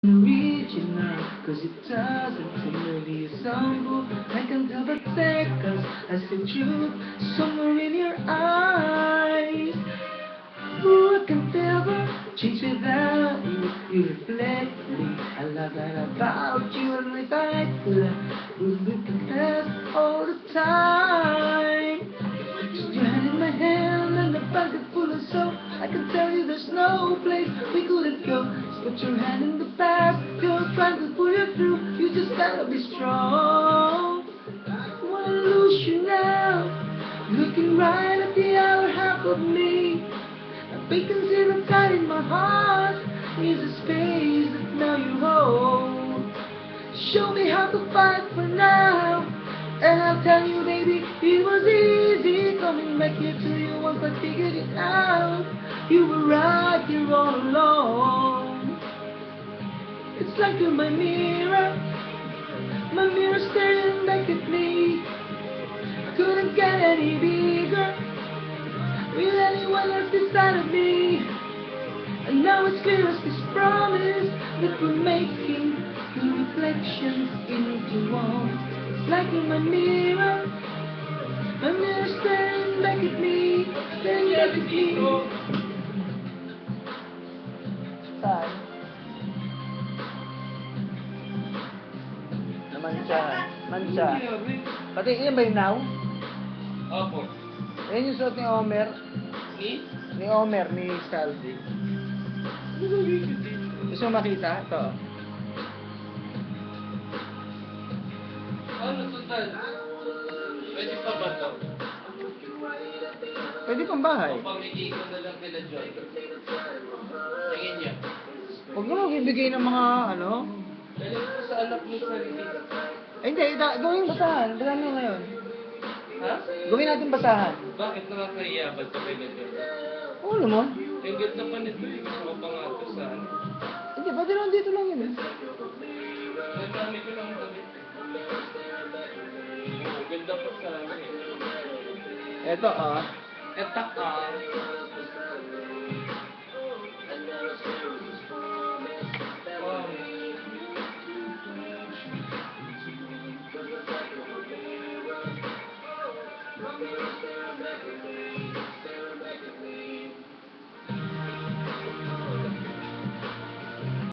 Original, cause it doesn't seem to be a song. I can tell the seconds I see truth somewhere in your eyes. Ooh, I can never change without you. You reflect me. I love that about you, and if I could, we could pass all the time. Just your hand in my hand and a pocket full of soap. I can tell you there's no place we couldn't go. Just put your hand in the past. You're trying to pull you through. You just gotta be strong. I wanna lose you now. Looking right at the other half of me. A vacancy that's got in my heart is a space that now you hold. Show me how to fight for now, and I'll tell you, baby, it was easy coming back here to you once I figured it out. You were right here all along. It's like you're my mirror staring back at me. I couldn't get any bigger with anyone else beside of me. And now it's clear as this promise that we're making two reflections into one. It's like in my mirror staring back at me, staring back at me. Saan? Mansa. Pati yan ba yung now? Opo. Yan yung suot ni Omer. Ni Omer, ni Salvi. Gusto mo makita? Ito. Ano total? Pwede pa ba to? Pwede pang bahay. O pang-iikot na lang kila John? Tingin niya. Huwag mo ibigay ng mga ano. Dali ko sa anak mo sarili. Ay hindi, gawin basahan. Basahan mo ngayon. Ha? Gawin natin basahan. Bakit nakakahiya ba ito kila John? Oo naman. Yung ganda pa nito, gusto ko pa nga ito sa ano. Hindi, pwede lang dito lang yun eh. Nagdami ko lang damit. Ganda pa sa ano eh. Eto ah. Etak ah.